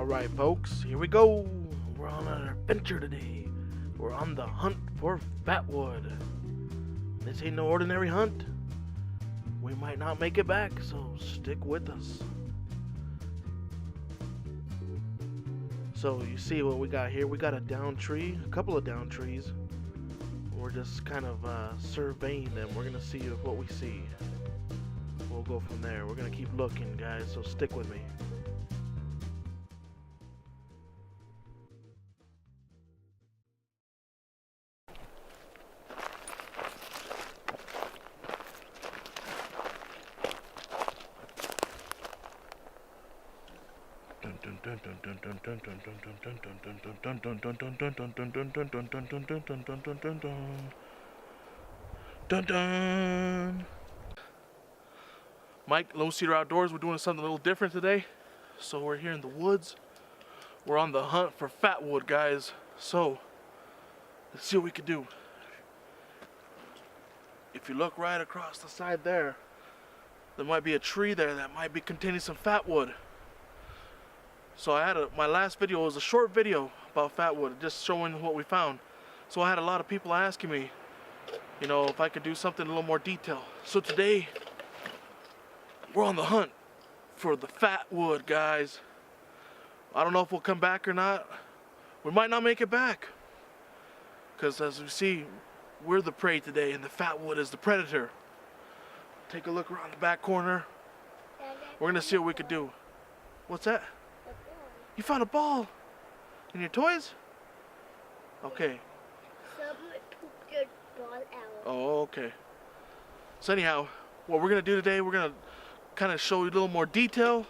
Alright folks, here we go. We're on an adventure today. We're on the hunt for fatwood. This ain't no ordinary hunt. We might not make it back, so stick with us. So you see what we got here. We got a down tree, a couple of down trees. We're just kind of surveying them. We're gonna see what we see. We'll go from there. We're gonna keep looking, guys, so stick with me. Dun dun. Mike, Lone Cedar Outdoors. We're doing something a little different today. So we're here in the woods. We're on the hunt for fatwood, guys. So let's see what we can do. If you look right across the side there, there might be a tree there that might be containing some fatwood. So I had my last video was a short video about fatwood, just showing what we found. So I had a lot of people asking me, you know, if I could do something a little more detailed. So today, we're on the hunt for the fatwood, guys. I don't know if we'll come back or not. We might not make it back. Because as we see, we're the prey today and the fatwood is the predator. Take a look around the back corner. We're gonna see what we could do. What's that? You found a ball in your toys? Okay. Someone pooped your ball out. Oh, okay. So anyhow, what we're gonna do today, we're gonna kind of show you a little more detail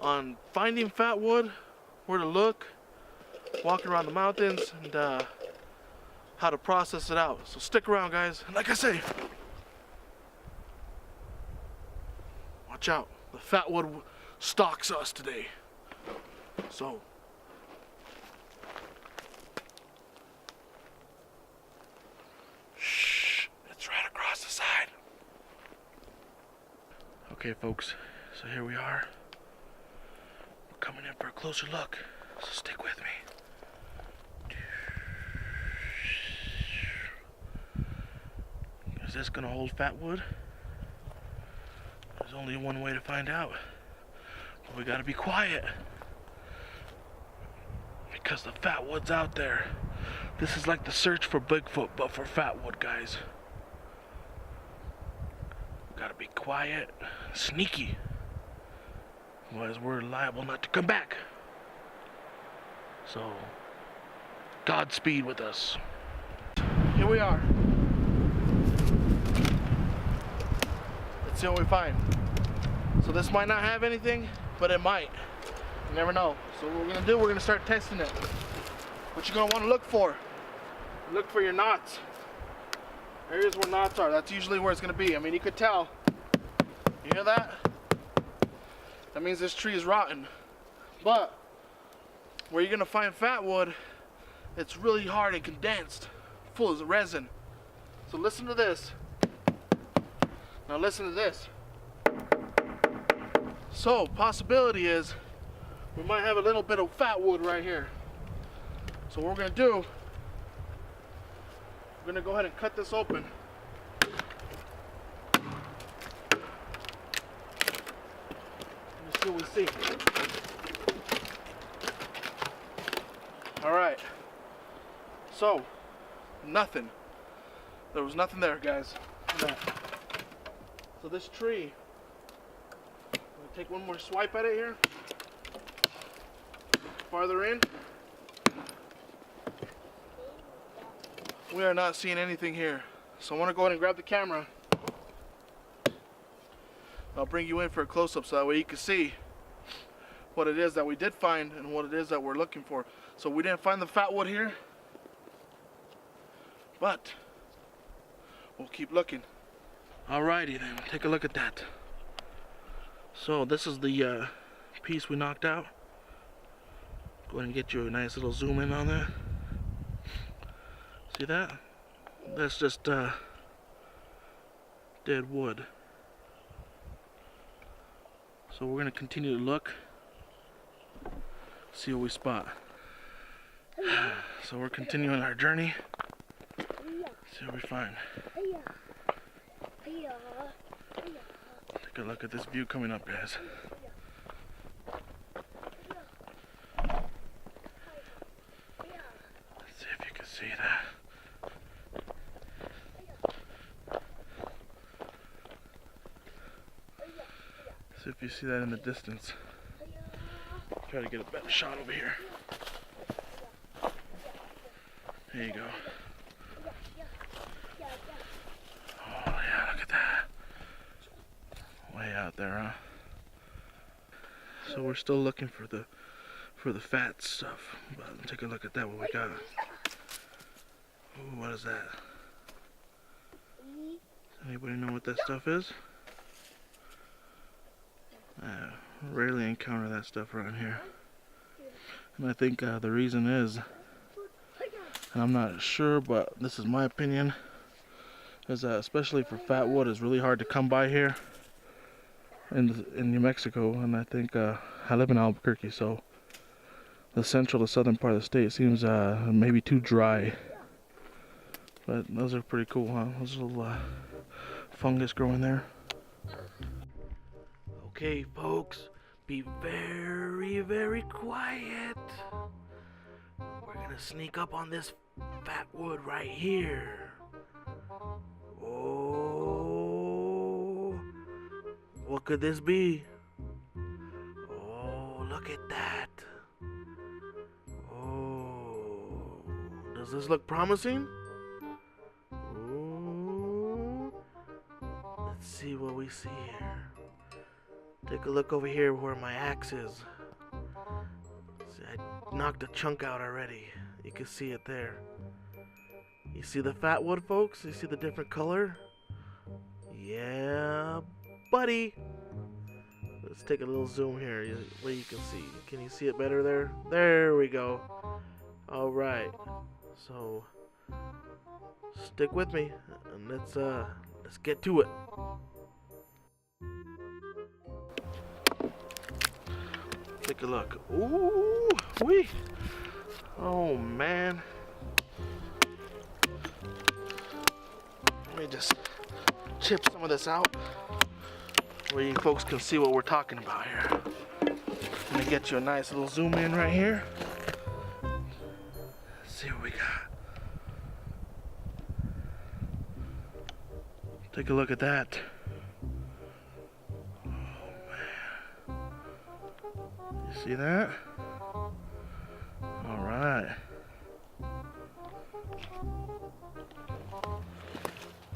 on finding fatwood, where to look, walking around the mountains, and how to process it out. So stick around, guys. And like I say, watch out. The fatwood stalks us today. So shh, it's right across the side. Okay folks, so here we are. We're coming in for a closer look, so stick with me. Is this gonna hold fatwood? There's only one way to find out. But we gotta be quiet. Because the fatwood's out there. This is like the search for Bigfoot, but for fatwood, guys. Gotta be quiet, sneaky. Otherwise we're liable not to come back. So, Godspeed with us. Here we are. Let's see what we find. So this might not have anything, but it might. You never know. So what we're gonna do, we're gonna start testing it. What you're gonna want to look for your knots. Areas where knots are, that's usually where it's gonna be. I mean, you could tell. You hear that? That means this tree is rotten. But where you're gonna find fatwood, it's really hard and condensed, full of resin. So listen to this. Now listen to this. So possibility is we might have a little bit of fatwood right here. So what we're gonna do, we're gonna go ahead and cut this open. Let's see what we see. Alright. So, nothing. There was nothing there, guys. Look at that. So this tree, I'm gonna take one more swipe at it here. Farther in. We are not seeing anything here. So I want to go ahead and grab the camera. I'll bring you in for a close-up so that way you can see what it is that we did find and what it is that we're looking for. So we didn't find the fatwood here, but we'll keep looking. Alrighty then, take a look at that. So this is the piece we knocked out. Go ahead and get you a nice little zoom in on that. See that? That's just dead wood. So we're going to continue to look. See what we spot. So we're continuing our journey. See what we find. Take a look at this view coming up, guys. Let's see if you can see that. See if you see that in the distance. Try to get a better shot over here. There you go. Oh yeah, look at that. Way out there, huh? So we're still looking for the fat stuff. But take a look at that, what we got. Ooh, what is that? Anybody know what that stuff is? Rarely encounter that stuff around here. And I think the reason is, and I'm not sure, but this is my opinion, is that especially for fat wood, it's really hard to come by here in New Mexico. And I think I live in Albuquerque, so the central to southern part of the state seems maybe too dry. But those are pretty cool, huh? Those little fungus growing there. Okay, folks, be very, very quiet. We're gonna sneak up on this fat wood right here. Oh, what could this be? Oh, look at that. Oh, does this look promising? Oh, let's see what we see here. Take a look over here where my axe is. See, I knocked a chunk out already. You can see it there. You see the fat wood, folks? You see the different color? Yeah, buddy. Let's take a little zoom here where you can see. Can you see it better there? There we go. All right. So stick with me and let's get to it. Take a look. Ooh, wee. Oh man. Let me just chip some of this out where you folks can see what we're talking about here. Let me get you a nice little zoom in right here. Let's see what we got. Take a look at that. See that? All right.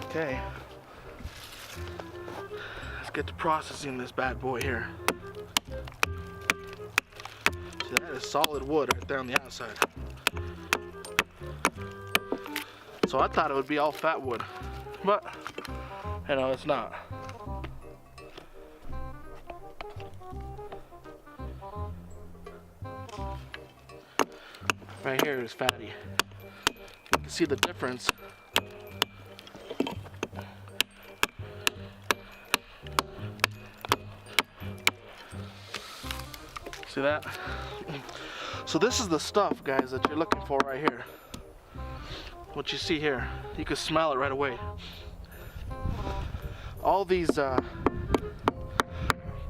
Okay. Let's get to processing this bad boy here. See, that is solid wood right there on the outside. So I thought it would be all fat wood, but you know, it's not. Right here is fatty. You can see the difference. See that? So this is the stuff, guys, that you're looking for right here. What you see here, you can smell it right away. All these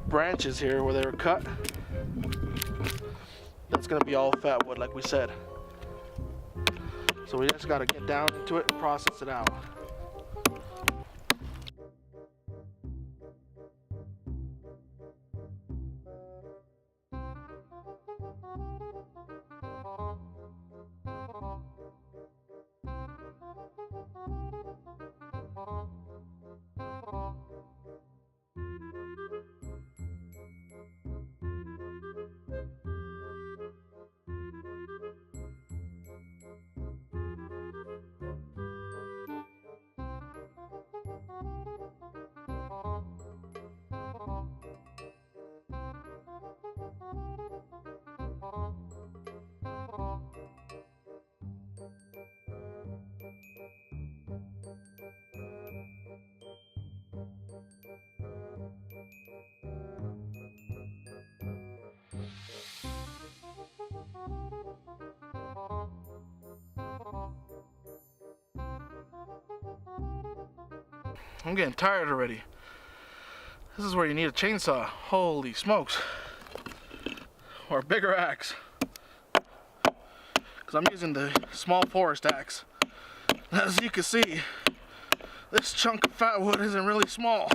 branches here where they were cut, that's gonna be all fat wood, like we said. So we just gotta get down into it and process it out. I'm getting tired already. This is where you need a chainsaw. Holy smokes. Or a bigger axe. Because I'm using the small forest axe. As you can see, this chunk of fatwood isn't really small.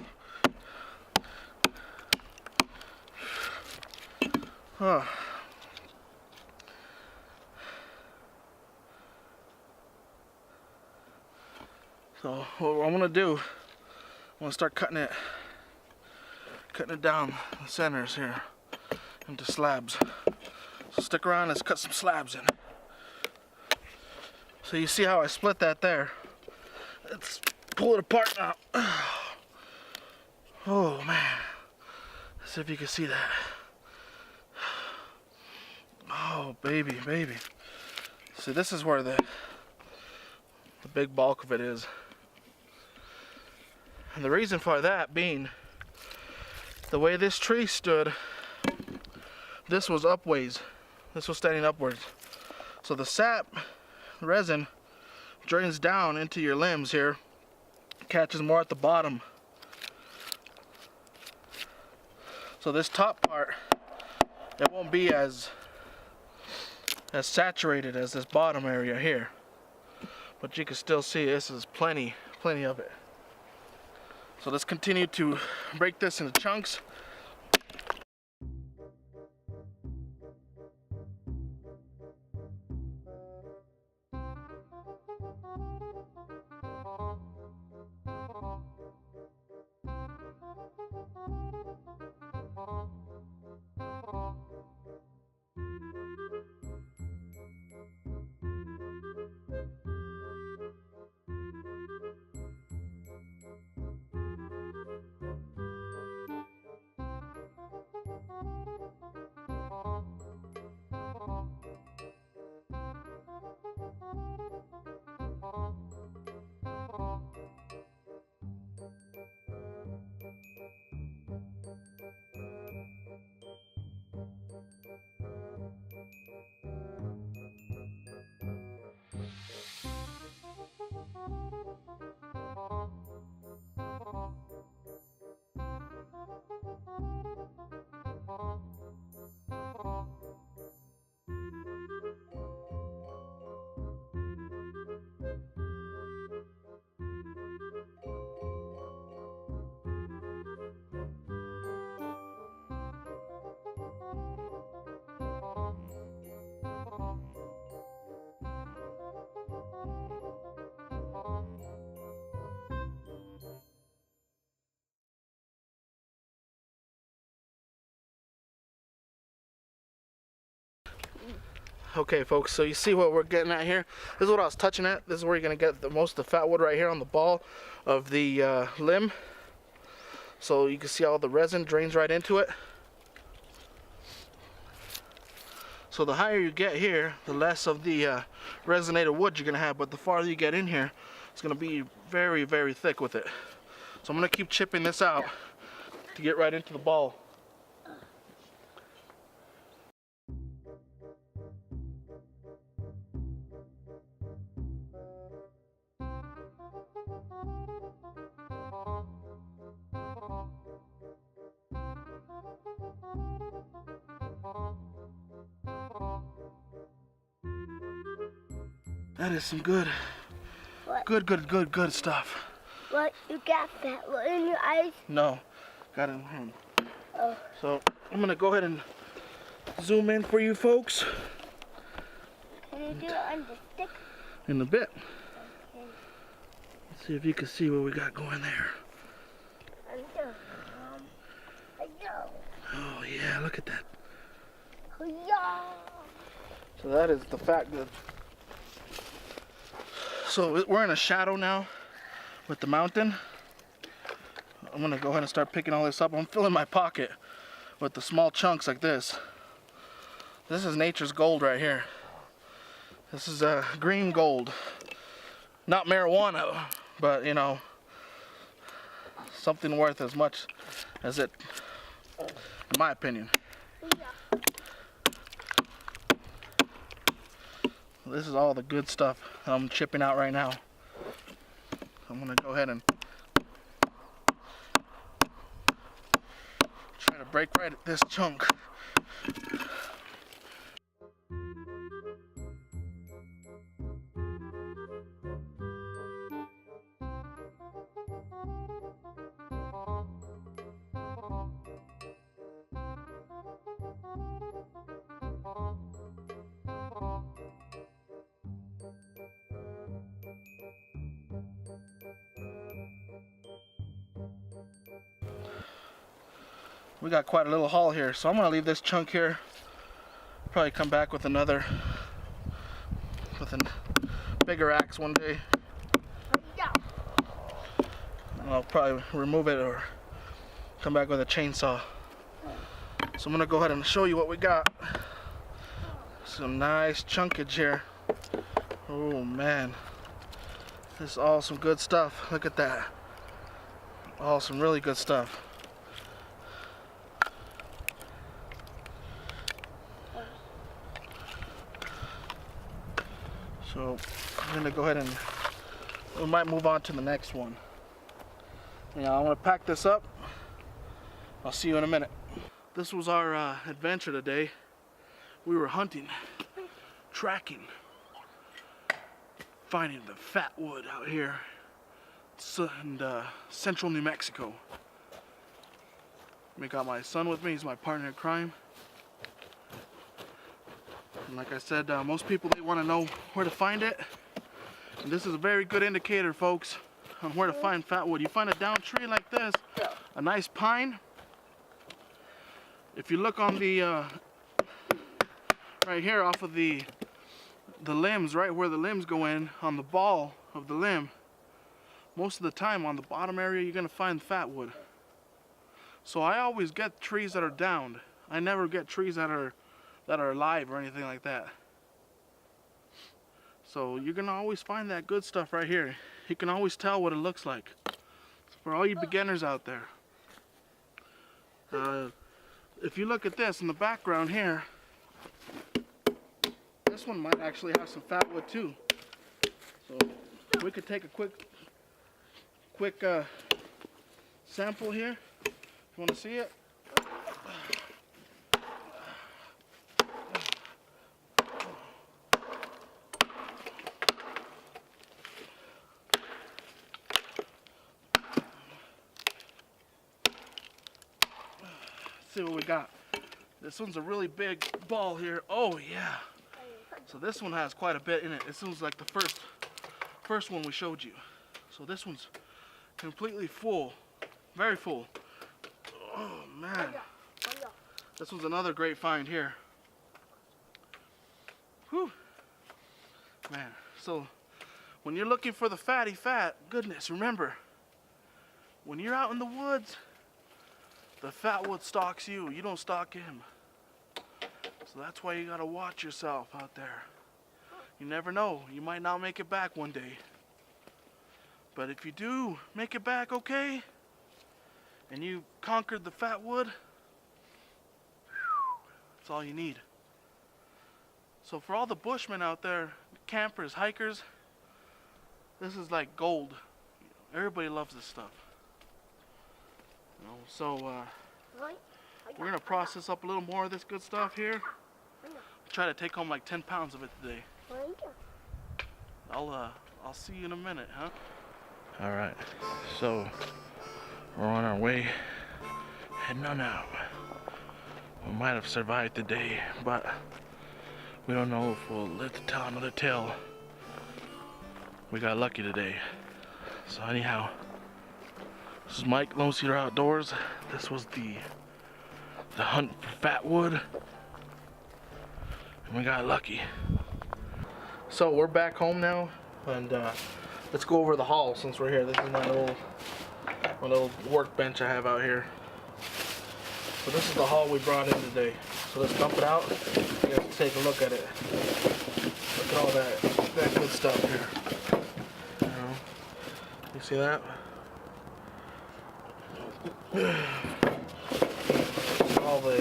So what I'm gonna do, I'm gonna start cutting it down the centers here into slabs. So stick around, let's cut some slabs in. So you see how I split that there. Let's pull it apart now. Oh man, let's see if you can see that. Oh baby, baby. See, this is where the big bulk of it is. And the reason for that being, the way this tree stood, this was upways. This was standing upwards. So the sap, resin, drains down into your limbs here, catches more at the bottom. So this top part, it won't be as saturated as this bottom area here. But you can still see this is plenty of it. So let's continue to break this into chunks. Okay folks, so you see what we're getting at here? This is what I was touching at. This is where you're gonna get the most of the fatwood, right here on the ball of the limb. So you can see all the resin drains right into it. So the higher you get here, the less of the resonated wood you're gonna have, but the farther you get in here, it's gonna be very, very thick with it. So I'm gonna keep chipping this out to get right into the ball. That is some good stuff. What? You got fatwood in your eyes? No, got it in hand. Oh. So I'm gonna go ahead and zoom in for you folks. Can you do it on the stick? In a bit. Okay. Let's see if you can see what we got going there. Oh yeah, look at that. So that is the fact that. So we're in a shadow now with the mountain. I'm gonna go ahead and start picking all this up. I'm filling my pocket with the small chunks like this. This is nature's gold right here. This is green gold. Not marijuana, but you know, something worth as much as it, in my opinion. This is all the good stuff I'm chipping out right now. I'm gonna go ahead and Try to break right at this chunk. We got quite a little haul here, so I'm gonna leave this chunk here. Probably come back with another, with a bigger axe one day. And I'll probably remove it or come back with a chainsaw. So I'm gonna go ahead and show you what we got. Some nice chunkage here. Oh man, this is all some good stuff. Look at that. All some really good stuff. So I'm gonna go ahead and we might move on to the next one. Yeah, I'm gonna pack this up. I'll see you in a minute. This was our adventure today. We were hunting, tracking, finding the fatwood out here in central New Mexico. I got my son with me. He's my partner in crime. And like I said, most people, they want to know where to find it. And this is a very good indicator, folks, on where to find fatwood. You find a down tree like this, a nice pine. If you look on the right here off of the limbs, right where the limbs go in, on the ball of the limb, most of the time on the bottom area you're gonna find fatwood. So I always get trees that are downed. I never get trees that are alive or anything like that. So you're gonna always find that good stuff right here. You can always tell what it looks like. So for all you beginners out there, if you look at this in the background here, this one might actually have some fatwood too. So we could take a quick sample here. If you want to see it. See what we got. This one's a really big ball here. Oh yeah. So this one has quite a bit in it. This one's like the first one we showed you. So this one's completely full, very full. Oh man. This one's another great find here. Whew. Man, so when you're looking for the fatty fat, goodness, remember, when you're out in the woods, the fatwood stalks you. You don't stalk him. So that's why you gotta watch yourself out there. You never know. You might not make it back one day. But if you do make it back okay, and you conquered the fatwood, that's all you need. So for all the bushmen out there, campers, hikers, this is like gold. Everybody loves this stuff. So we're gonna process up a little more of this good stuff here. Try to take home like 10 pounds of it today. I'll see you in a minute, huh? All right, so we're on our way, heading on out. We might have survived the day, but we don't know if we'll live to tell another tale. We got lucky today. So anyhow, this is Mike, Lone Cedar Outdoors. This was the Hunt for Fatwood, and we got lucky. So we're back home now, and let's go over the haul since we're here. This is my little workbench I have out here. So this is the haul we brought in today. So let's dump it out. You guys can take a look at it. Look at all that good stuff here. You see that? All the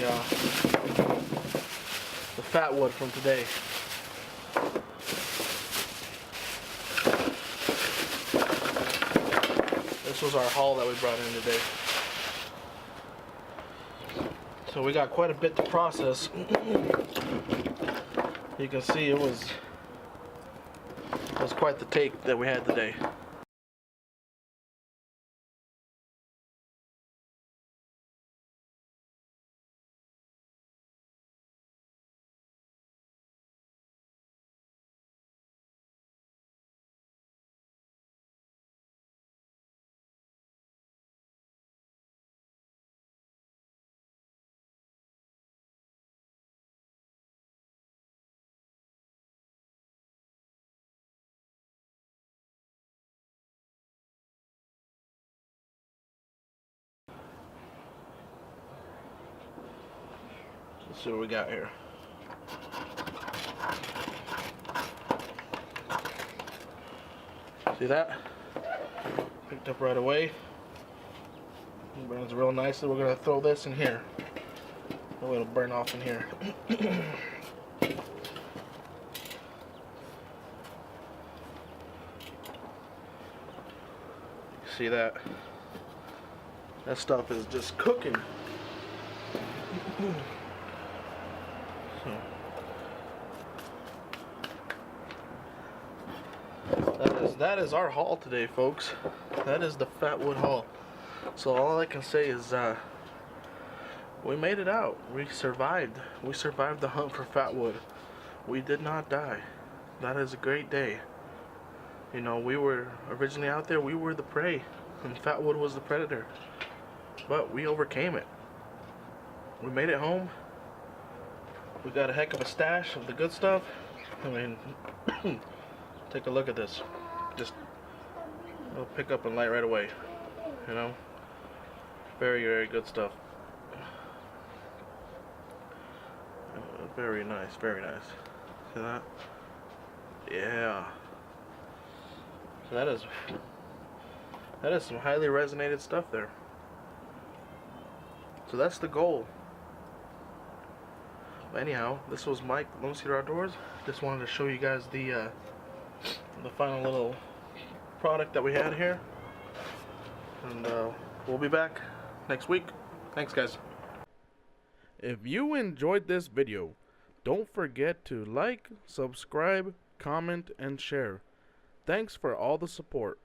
fatwood from today. This was our haul that we brought in today. So we got quite a bit to process. You can see it was quite the take that we had today. Let's see what we got here. See that? Picked up right away. It burns real nicely. We're gonna throw this in here. Oh, it'll burn off in here. See that? That stuff is just cooking. That is our haul today, folks. That is the Fatwood haul. So all I can say is we made it out. We survived. We survived the hunt for Fatwood. We did not die. That is a great day. You know, we were originally out there, we were the prey, and Fatwood was the predator. But we overcame it. We made it home. We got a heck of a stash of the good stuff. I mean, take a look at this. Just, it'll pick up and light right away. You know? Very, very good stuff. Very nice, very nice. See that? Yeah. So that is some highly resonated stuff there. So that's the goal. But anyhow, this was Mike, Lone Cedar Outdoors. Just wanted to show you guys the final little product that we had here. And we'll be back next week. Thanks, guys. If you enjoyed this video, don't forget to like, subscribe, comment, and share. Thanks for all the support.